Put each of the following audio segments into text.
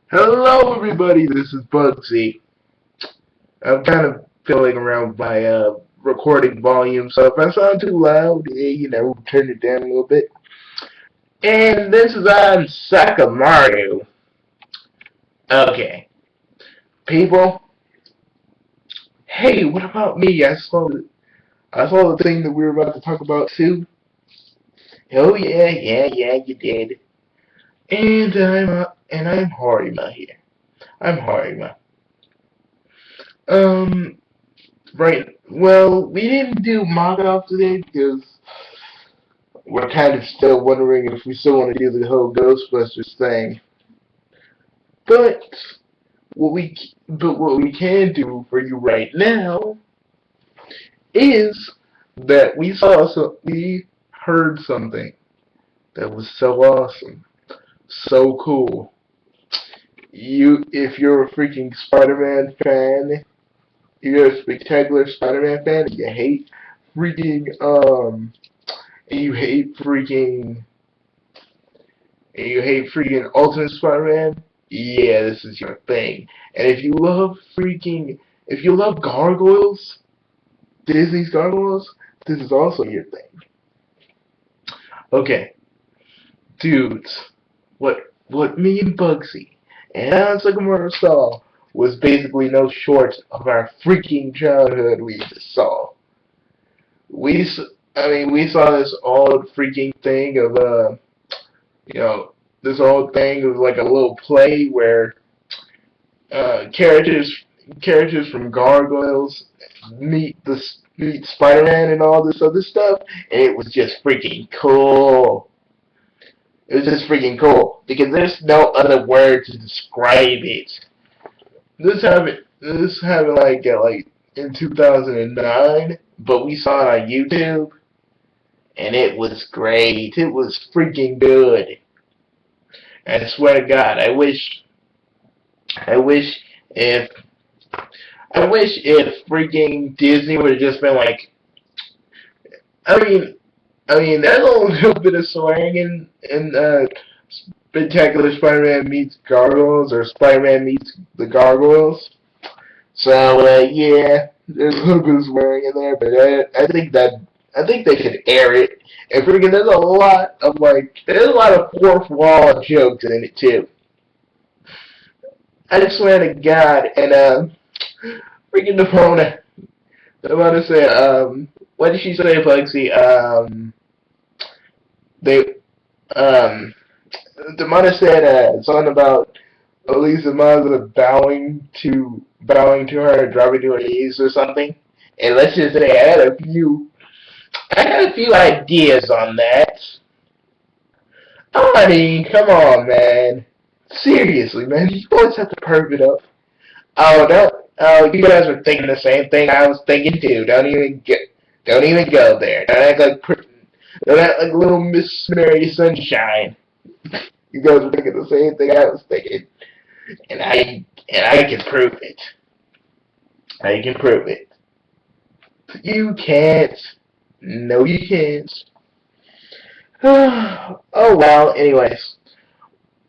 Hello everybody, this is Bugsy. I'm kind of fiddling around with my recording volume, so if I sound too loud, turn it down a little bit. And this is on Sakamaru. Okay, people, hey, what about me? I saw the thing that we were about to talk about too. Oh yeah, you did. And I'm Harima here. I'm Harima. Um, right. Well, we didn't do mock-off today because we're kind of still wondering if we still want to do the whole Ghostbusters thing. But what we can do for you right now is that we heard something that was so awesome, so cool. If you're a freaking Spider-Man fan, you're a Spectacular Spider-Man fan, and freaking you hate freaking you hate freaking Ultimate Spider-Man, yeah, this is your thing. And if you love gargoyles, Disney's gargoyles, this is also your thing. Okay, dudes, what me and Bugsy and Alan Sycamore saw was basically no short of our freaking childhood we just saw. We, we saw this old freaking thing of you know, this old thing of like a little play where uh, characters characters from Gargoyles meet Spider-Man and all this other stuff, and it was just freaking cool. It was just freaking cool because there's no other word to describe it. This happened like in 2009, but we saw it on YouTube, and it was great. It was freaking good. And I swear to God, I wish if I wish if freaking Disney would have just been like, I mean, there's a little bit of swearing in Spectacular Spider-Man Meets Gargoyles or Spider-Man Meets the Gargoyles. So yeah, there's a little bit of swearing in there, but I think they could air it. And freaking, there's a lot of fourth wall jokes in it too. I swear to God, and freaking the mother said, what did she say, Bugsy? They, um, the mother said something about Elisa Mazda bowing to her, dropping to her knees or something. And let's just say I had a few ideas on that. I mean, come on, man. Seriously, man, you always have to perv it up. Oh no, oh you guys are thinking the same thing I was thinking too. Don't even go there. Don't act like little Miss Mary Sunshine. You guys are thinking the same thing I was thinking, and I can prove it. I can prove it. You can't. No, you can't. Oh well. Anyways,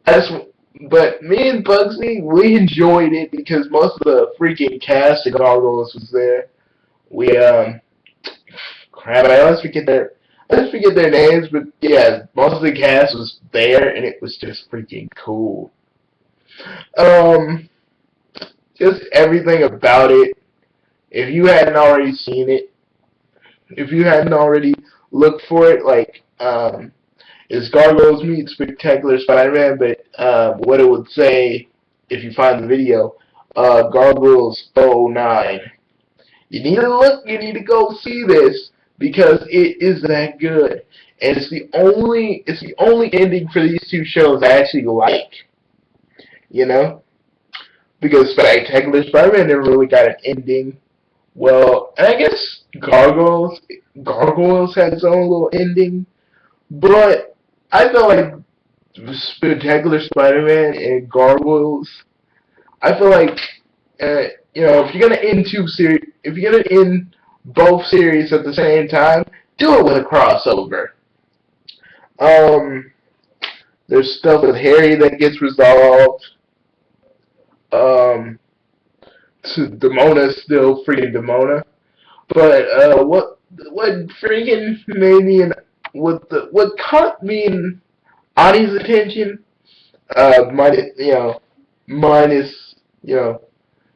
as but me and Bugsy, we enjoyed it because most of the freaking cast of Gargoyles was there. We crap, I always forget their names, but yeah, most of the cast was there, and it was just freaking cool. Um, just everything about it. If you hadn't already seen it, if you hadn't already looked for it, it's Gargoyles Meets Spectacular Spider-Man, but what it would say if you find the video, Gargoyles '09. You need to look. You need to go see this because it is that good, and it's the only ending for these two shows I actually like. You know, because Spectacular Spider-Man never really got an ending. Well, and I guess Gargoyles had its own little ending, but I felt like Spectacular Spider-Man and Gargoyles. I feel like if you're gonna if you're gonna end both series at the same time, do it with a crossover. Um, there's stuff with Harry that gets resolved. Um, Demona's still freaking Demona. But what freaking made me and what caught me in Ani's attention, minus minus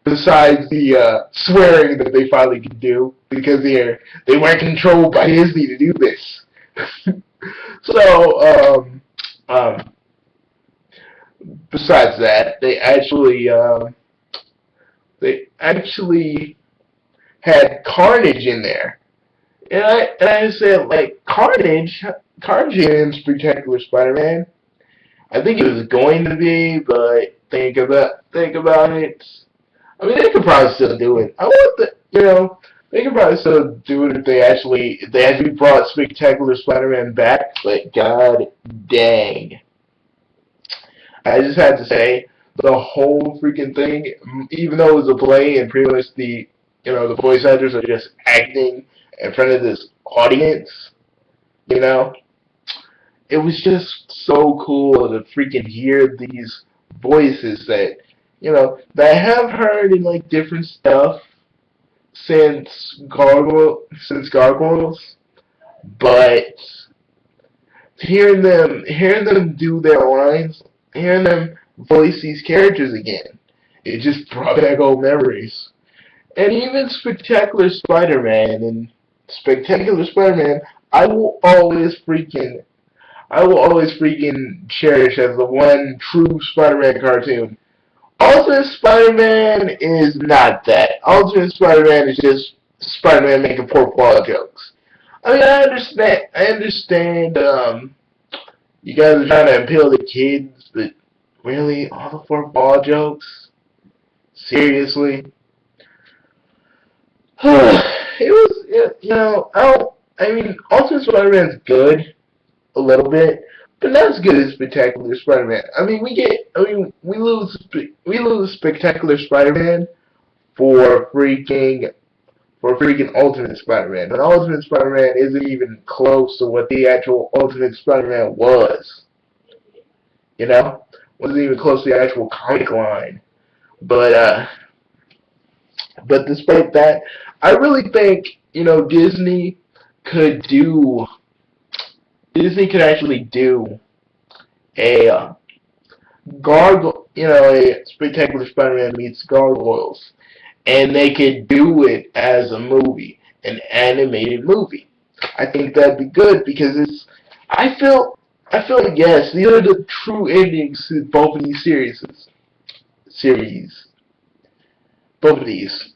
besides the swearing that they finally could do because they weren't controlled by Disney to do this. so um, besides that, they actually had Carnage in there. And I said, like, Carnage in Spectacular Spider-Man. I think it was going to be, but think about it. I mean, they could probably still do it. I want they could probably still do it if they actually brought Spectacular Spider-Man back. But god dang, I just had to say the whole freaking thing, even though it was a play and pretty much the voice actors are just acting in front of this audience, you know, it was just so cool to freaking hear these voices that I have heard in like different stuff since Gargoyles, but hearing them do their lines, hearing them voice these characters again, it just brought back old memories. And even Spectacular Spider-Man, I will always freaking I will always freaking cherish as the one true Spider-Man cartoon. Ultimate Spider-Man is not that. Ultimate Spider-Man is just Spider-Man making pork ball jokes. I mean, I understand, you guys are trying to appeal to kids, but really, all the pork ball jokes? Seriously? It was, I mean, Ultimate Spider-Man's good, a little bit, but not as good as Spectacular Spider-Man. I mean, we lose Spectacular Spider-Man for freaking Ultimate Spider-Man. And Ultimate Spider-Man isn't even close to what the actual Ultimate Spider-Man was. You know, wasn't even close to the actual comic line. But but despite that, I really think could do Disney could actually do a a Spectacular Spider-Man Meets Gargoyles, and they could do it as a movie, an animated movie. I think that'd be good because I feel, like yes, these are the true endings to both of these series, both of these,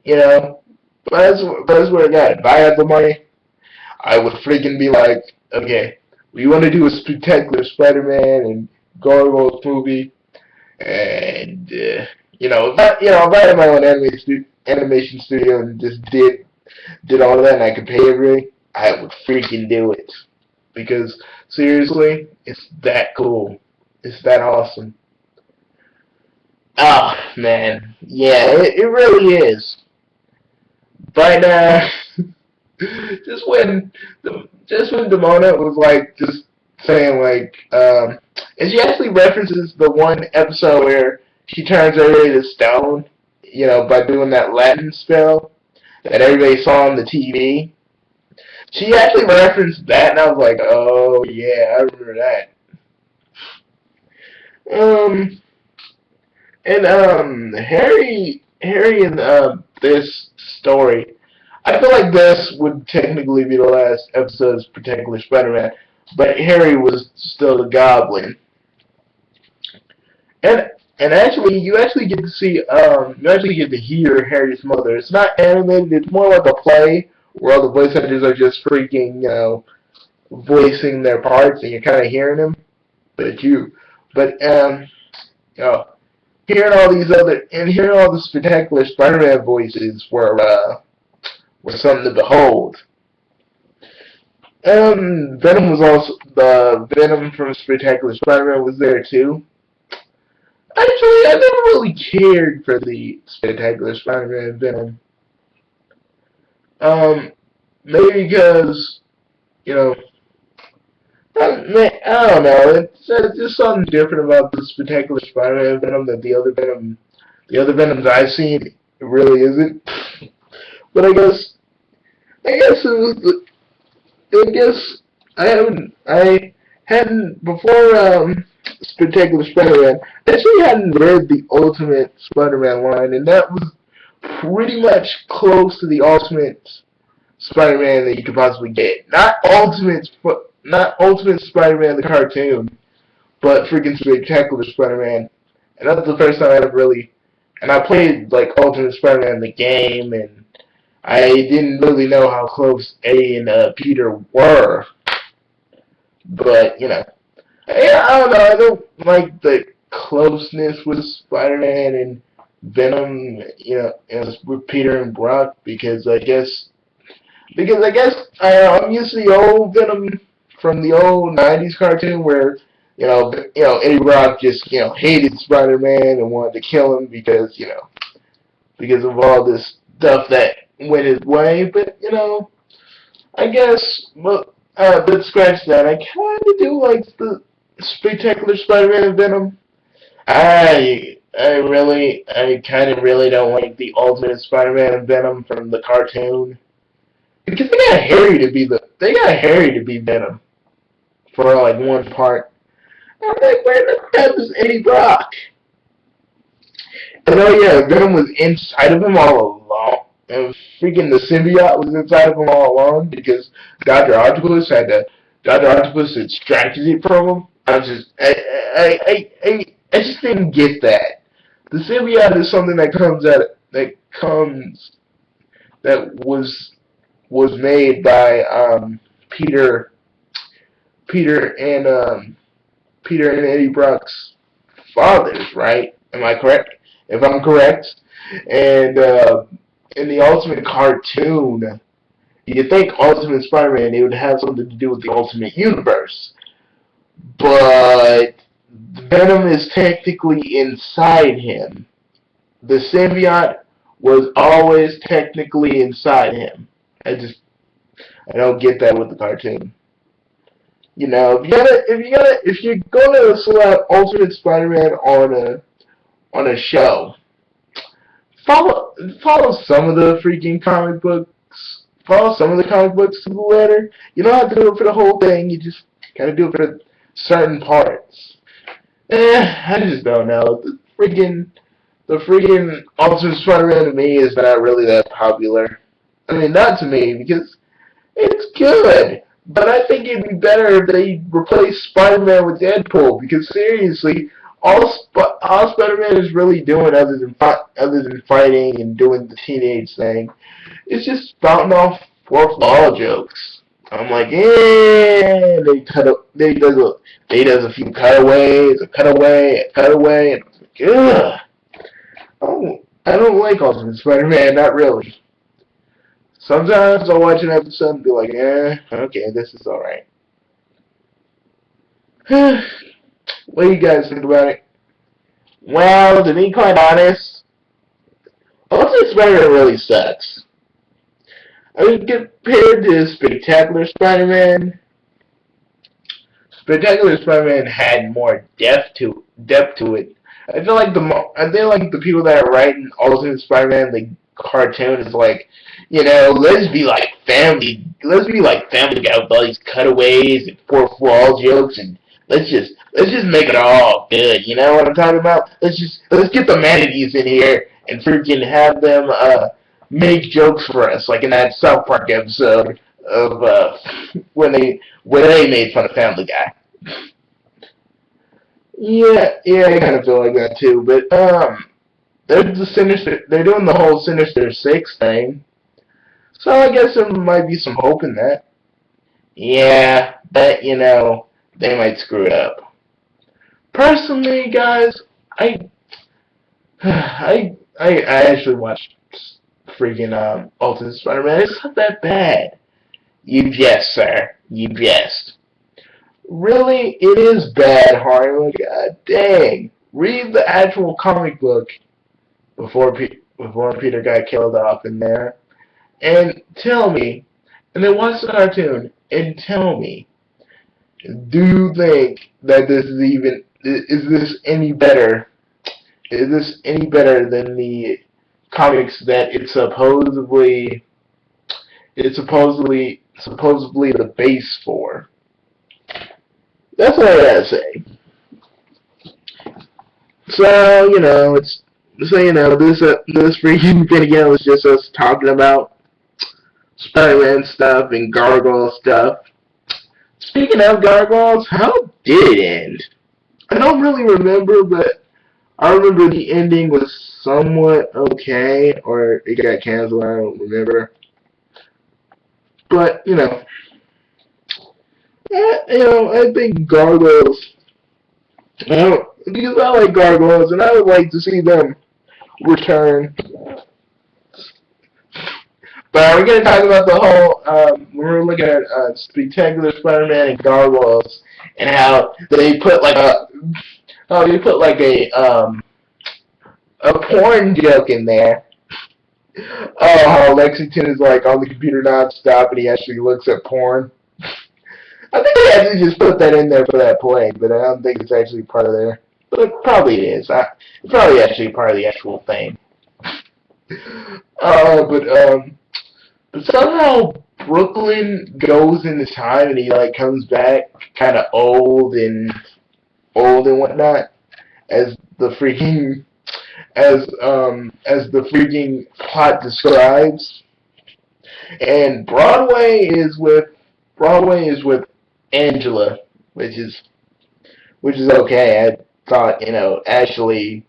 you know. But I swear to God, if I had the money, I would freaking be like, okay, we want to do a Spectacular Spider-Man and Gargoyles movie, and if I had my own animation studio and just did all of that, and I could pay everybody, I would freaking do it because seriously, it's that cool, it's that awesome. Oh man, yeah, it really is. But just when Demona was like just saying and she actually references the one episode where she turns everybody to stone, by doing that Latin spell that everybody saw on the TV. She actually referenced that, and I was like, oh yeah, I remember that. Um, and Harry in this story, I feel like this would technically be the last episode of Spectacular Spider-Man, but Harry was still a goblin. And actually, you actually get to hear Harry's mother. It's not animated. It's more like a play where all the voice actors are just freaking, voicing their parts, and you're kind of hearing them. But you know, hearing all the Spectacular Spider-Man voices were something to behold. The Venom from Spectacular Spider-Man was there too. Actually, I never really cared for the Spectacular Spider-Man Venom. Um, maybe because you know I don't know. It's just something different about the Spectacular Spider-Man Venom that the other Venoms I've seen. It really isn't. But I guess it was. I guess I hadn't before Spectacular Spider-Man. I actually hadn't read the Ultimate Spider-Man line, and that was pretty much close to the Ultimate Spider-Man that you could possibly get. Not Ultimate Spider-Man the cartoon, but freaking Spectacular Spider-Man. And that was the first time I ever really. And I played like Ultimate Spider-Man the game, and I didn't really know how close Eddie and Peter were. But yeah, I don't know. I don't like the closeness with Spider-Man and Venom. With Peter and Brock because I guess I'm used to the old Venom from the old '90s cartoon where Eddie Brock just hated Spider-Man and wanted to kill him because of all this stuff that went his way. But I guess but scratch that. I kind of do like the Spectacular Spider-Man and Venom. I kind of really don't like the Ultimate Spider-Man and Venom from the cartoon. Because they got Harry to be Venom for like one part. I'm like, where the hell is Eddie Brock? And oh yeah, Venom was inside of him all along. And freaking the symbiote was inside of him all along because Doctor Octopus extracted it from him. I just didn't get that. The symbiote is something that was made by Peter Peter and Peter and Eddie Brock's fathers, right? Am I correct? If I'm correct, and in the Ultimate cartoon, you think Ultimate Spider-Man it would have something to do with the Ultimate Universe, but Venom is technically inside him. The symbiote was always technically inside him. I don't get that with the cartoon. If you're gonna slap Ultimate Spider-Man on a show, follow some of the freaking comic books. Follow some of the comic books to the letter. You don't have to do it for the whole thing. You just gotta do it for certain parts. I just don't know. The freaking Ultimate Spider-Man to me is not really that popular. I mean, not to me because it's good. But I think it'd be better if they replace Spider-Man with Deadpool because seriously, all Spider-Man is really doing other than fighting and doing the teenage thing, is just spouting off fourth wall jokes. I'm like, yeah, they does a few cutaways, a cutaway, and I'm like, ugh. I don't like Ultimate Spider-Man, not really. Sometimes I'll watch an episode and be like, okay, this is alright. What do you guys think about it? Well, to be quite honest, Ultimate Spider-Man really sucks. I mean, compared to Spectacular Spider-Man had more depth to it. I feel like the people that are writing Ultimate Spider-Man, the cartoon, is like, let's be like Family Guy with all these cutaways and fourth wall jokes, and let's just make it all good. You know what I'm talking about? Let's get the manatees in here and freaking have them make jokes for us, like in that South Park episode of when they made fun of Family Guy. Yeah, I kind of feel like that too. But they're doing the whole Sinister Six thing, so I guess there might be some hope in that. Yeah, but they might screw it up. Personally, guys, I actually watched freaking Ultimate Spider-Man. It's not that bad. You guessed, sir. You guessed. Really, it is bad, Harley. God dang. Read the actual comic book before Peter got killed off in there, and tell me, and then watch the cartoon and tell me Do you think that this is even is this any better? Is this any better than the comics that it's supposedly the base for? That's what I gotta say. So this freaking video was just us talking about Spider-Man stuff and Gargoyle stuff. Speaking of Gargoyles, how did it end? I don't really remember, but I remember the ending was somewhat okay, or it got canceled. I don't remember. But I think Gargoyles. Because I like Gargoyles, and I would like to see them return. But we're gonna talk about the whole. We're looking at Spectacular Spider-Man and Gargoyles, and how they put like a porn joke in there. Oh, how Lexington is like on the computer nonstop, and he actually looks at porn. I think they actually just put that in there for that play, but I don't think it's actually part of there. But it probably is. It's probably actually part of the actual thing. But somehow Brooklyn goes in this time, and he like comes back kind of old and whatnot, as the freaking as the freaking plot describes. And Broadway is with Angela, which is okay. I thought, I actually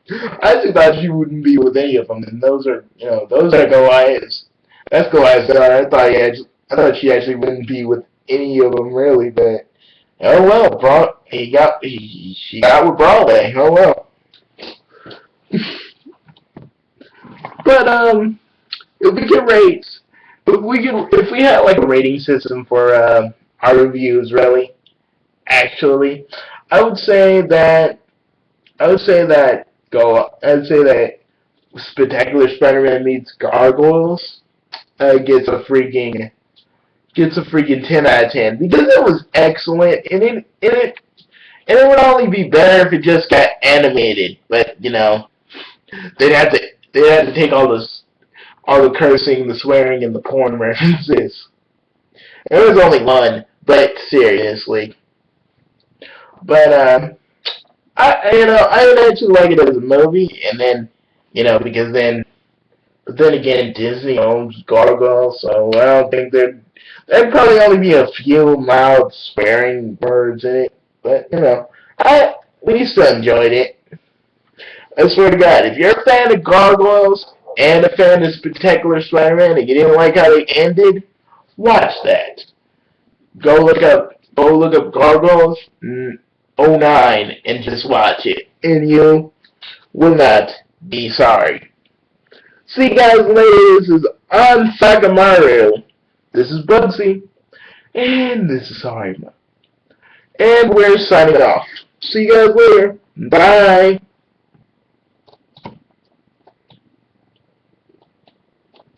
thought she wouldn't be with any of them, and those are Goliaths. That's Goliath's daughter. I thought she actually wouldn't be with any of them really, but oh well, she got with Broadway. Oh well. But if we had like a rating system for our reviews, really, actually, I would say that Spectacular Spider-Man Meets Gargoyles gets a freaking 10 out of 10 because it was excellent, and it would only be better if it just got animated. But they'd have to take all the cursing, the swearing, and the porn references. There was only one, but seriously. But I would actually like it as a movie, and then because but then again, Disney owns Gargoyle, so I don't think there'd probably only be a few loud swearing words in it. But we still enjoyed it. I swear to God, if you're a fan of Gargoyles and a fan of Spectacular Spider-Man and you didn't like how they ended, watch that. Go look up Gargoyles '09 and just watch it, and you will not be sorry. See you guys later. This is on Sakamaru. This is Bugsy, and this is Harima. And we're signing off. See you guys later. Bye.